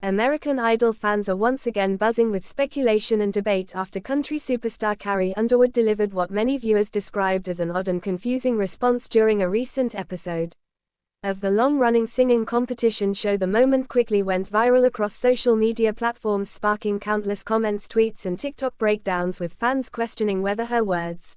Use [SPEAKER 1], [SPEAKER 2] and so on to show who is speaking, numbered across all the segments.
[SPEAKER 1] American Idol fans are once again buzzing with speculation and debate after country superstar Carrie Underwood delivered what many viewers described as an odd and confusing response during a recent episode of the long-running singing competition show. The moment quickly went viral across social media platforms, sparking countless comments, tweets, and TikTok breakdowns, with fans questioning whether her words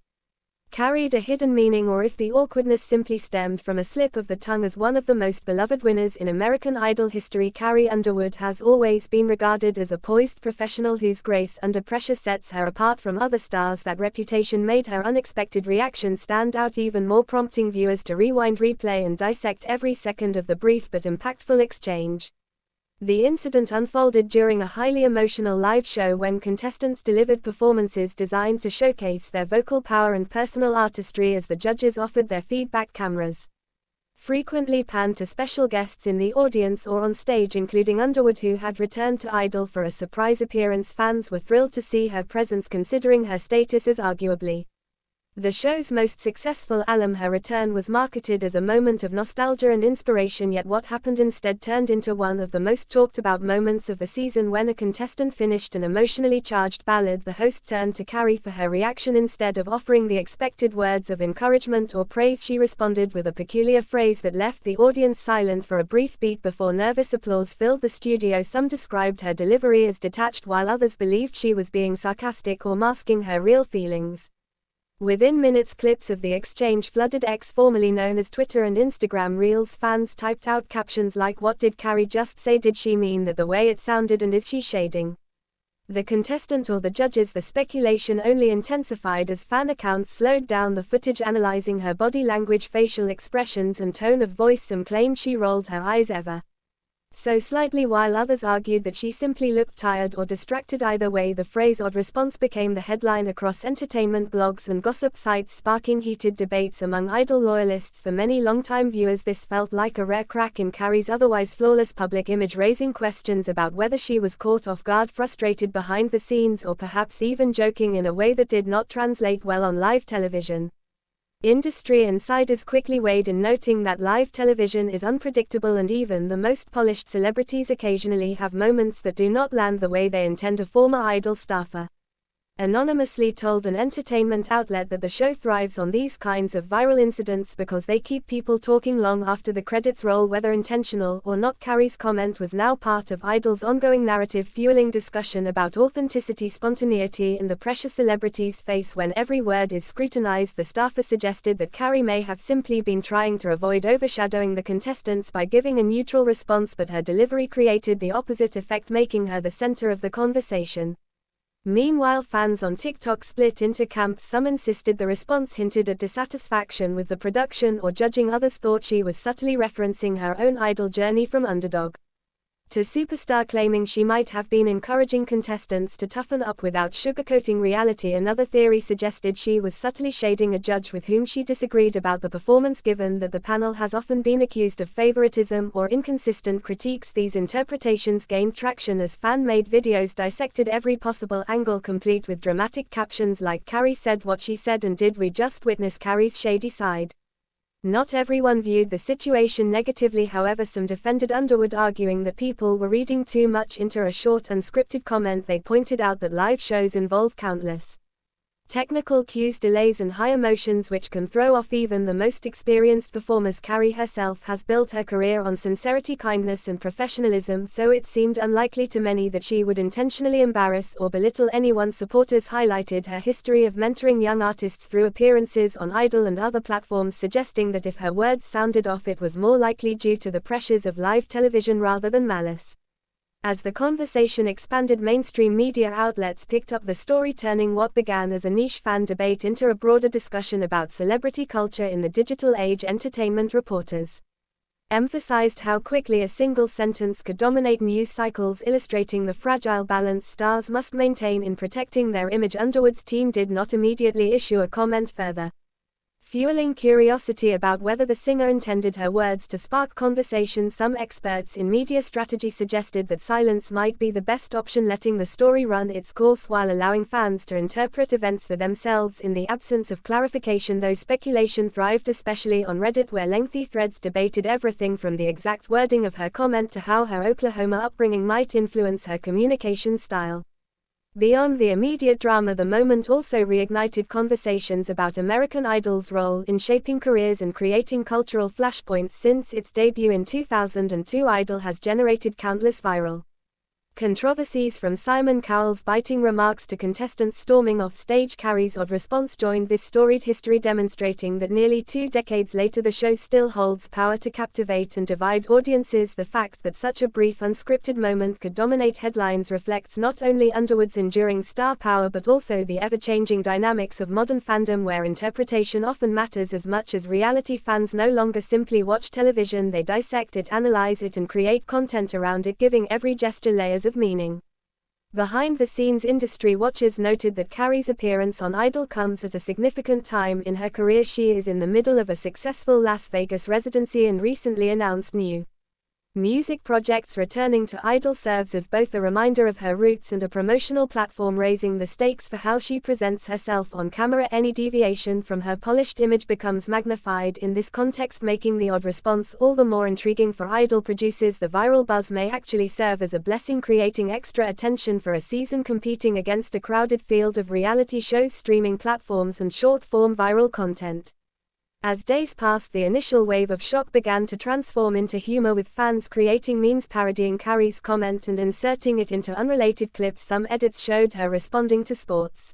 [SPEAKER 1] carried a hidden meaning or if the awkwardness simply stemmed from a slip of the tongue. As one of the most beloved winners in American Idol history, Carrie Underwood has always been regarded as a poised professional whose grace under pressure sets her apart from other stars. That reputation made her unexpected reaction stand out even more, prompting viewers to rewind, replay, and dissect every second of the brief but impactful exchange. The incident unfolded during a highly emotional live show when contestants delivered performances designed to showcase their vocal power and personal artistry as the judges offered their feedback. Cameras frequently panned to special guests in the audience or on stage, including Underwood, who had returned to Idol for a surprise appearance. Fans were thrilled to see her presence, considering her status as arguably the show's most successful alum. Her return was marketed as a moment of nostalgia and inspiration, yet what happened instead turned into one of the most talked about moments of the season. When a contestant finished an emotionally charged ballad, the host turned to Carrie for her reaction. Instead of offering the expected words of encouragement or praise, she responded with a peculiar phrase that left the audience silent for a brief beat before nervous applause filled the studio. Some described her delivery as detached, while others believed she was being sarcastic or masking her real feelings. Within minutes, clips of the exchange flooded X, formerly known as Twitter, and Instagram Reels. Fans typed out captions like, "What did Carrie just say? Did she mean that the way it sounded? And is she shading the contestant or the judges?" The speculation only intensified as fan accounts slowed down the footage, analyzing her body language, facial expressions, and tone of voice. Some claimed she rolled her eyes ever so slightly, while others argued that she simply looked tired or distracted. Either way, the phrase "odd response" became the headline across entertainment blogs and gossip sites, sparking heated debates among Idol loyalists. For many longtime viewers, this felt like a rare crack in Carrie's otherwise flawless public image, raising questions about whether she was caught off guard, frustrated behind the scenes, or perhaps even joking in a way that did not translate well on live television. Industry insiders quickly weighed in, noting that live television is unpredictable and even the most polished celebrities occasionally have moments that do not land the way they intend. A former Idol staffer anonymously told an entertainment outlet that the show thrives on these kinds of viral incidents because they keep people talking long after the credits roll, whether intentional or not. Carrie's comment was now part of Idol's ongoing narrative, fueling discussion about authenticity, spontaneity, and the pressure celebrities face when every word is scrutinized. The staffer suggested that Carrie may have simply been trying to avoid overshadowing the contestants by giving a neutral response, but her delivery created the opposite effect, making her the center of the conversation. Meanwhile, fans on TikTok split into camps. Some insisted the response hinted at dissatisfaction with the production or judging. Others thought she was subtly referencing her own Idol journey from underdog to superstar, claiming she might have been encouraging contestants to toughen up without sugarcoating reality. Another theory suggested she was subtly shading a judge with whom she disagreed about the performance, given that the panel has often been accused of favoritism or inconsistent critiques. These interpretations gained traction as fan-made videos dissected every possible angle, complete with dramatic captions like "Carrie said what she said," and "Did we just witness Carrie's shady side?" Not everyone viewed the situation negatively, however. Some defended Underwood, arguing that people were reading too much into a short, unscripted comment. They pointed out that live shows involve countless technical cues, delays, and high emotions which can throw off even the most experienced performers. Carrie herself has built her career on sincerity, kindness, and professionalism, so it seemed unlikely to many that she would intentionally embarrass or belittle anyone. Supporters highlighted her history of mentoring young artists through appearances on Idol and other platforms, suggesting that if her words sounded off, it was more likely due to the pressures of live television rather than malice. As the conversation expanded, mainstream media outlets picked up the story, turning what began as a niche fan debate into a broader discussion about celebrity culture in the digital age. Entertainment reporters emphasized how quickly a single sentence could dominate news cycles, illustrating the fragile balance stars must maintain in protecting their image. Underwood's team did not immediately issue a comment. Further fueling curiosity about whether the singer intended her words to spark conversation. Some experts in media strategy suggested that silence might be the best option, letting the story run its course while allowing fans to interpret events for themselves in the absence of clarification. Though speculation thrived especially on Reddit, where lengthy threads debated everything from the exact wording of her comment to how her Oklahoma upbringing might influence her communication style. Beyond the immediate drama, the moment also reignited conversations about American Idol's role in shaping careers and creating cultural flashpoints. Since its debut in 2002, Idol has generated countless viral controversies, from Simon Cowell's biting remarks to contestants storming off stage. Carrie's odd response joined this storied history, demonstrating that nearly 2 decades later the show still holds power to captivate and divide audiences. The fact that such a brief unscripted moment could dominate headlines reflects not only Underwood's enduring star power but also the ever-changing dynamics of modern fandom, where interpretation often matters as much as reality. Fans no longer simply watch television, they dissect it, analyze it, and create content around it, giving every gesture layers of meaning. Behind-the-scenes industry watchers noted that Carrie's appearance on Idol comes at a significant time in her career. She is in the middle of a successful Las Vegas residency and recently announced new music projects. Returning to Idol serves as both a reminder of her roots and a promotional platform, raising the stakes for how she presents herself on camera. Any deviation from her polished image becomes magnified in this context, making the odd response all the more intriguing for Idol producers. The viral buzz may actually serve as a blessing, creating extra attention for a season competing against a crowded field of reality shows, streaming platforms, and short-form viral content. As days passed, the initial wave of shock began to transform into humor, with fans creating memes parodying Carrie's comment and inserting it into unrelated clips. Some edits showed her responding to sports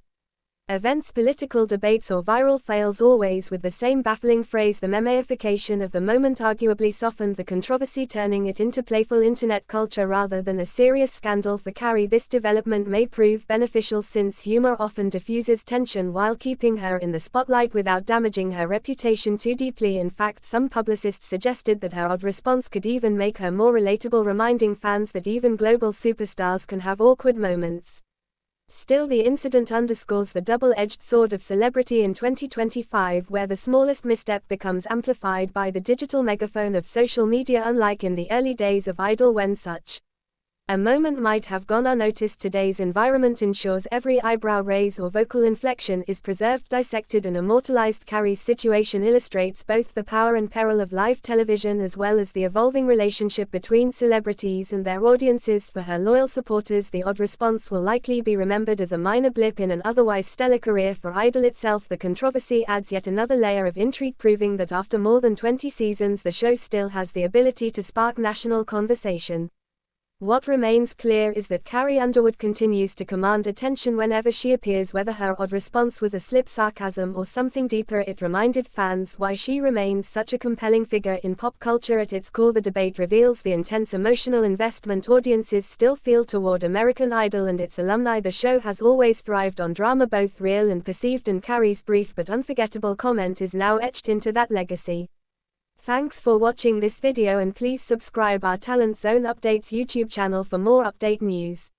[SPEAKER 1] events, political debates, or viral fails, always with the same baffling phrase. The memeification of the moment arguably softened the controversy, turning it into playful internet culture rather than a serious scandal. For Carrie, this development may prove beneficial, since humor often diffuses tension while keeping her in the spotlight without damaging her reputation too deeply. In fact, some publicists suggested that her odd response could even make her more relatable, reminding fans that even global superstars can have awkward moments. Still, the incident underscores the double-edged sword of celebrity in 2025, where the smallest misstep becomes amplified by the digital megaphone of social media. Unlike in the early days of Idol, when such a moment might have gone unnoticed, today's environment ensures every eyebrow raise or vocal inflection is preserved, dissected, and immortalized. Carrie's situation illustrates both the power and peril of live television, as well as the evolving relationship between celebrities and their audiences. For her loyal supporters, the odd response will likely be remembered as a minor blip in an otherwise stellar career. For Idol itself, the controversy adds yet another layer of intrigue, proving that after more than 20 seasons, the show still has the ability to spark national conversation. What remains clear is that Carrie Underwood continues to command attention whenever she appears. Whether her odd response was a slip, sarcasm, or something deeper, it reminded fans why she remains such a compelling figure in pop culture. At its core, the debate reveals the intense emotional investment audiences still feel toward American Idol and its alumni. The show has always thrived on drama, both real and perceived, and Carrie's brief but unforgettable comment is now etched into that legacy. Thanks for watching this video, and please subscribe our Talent Zone Updates YouTube channel for more update news.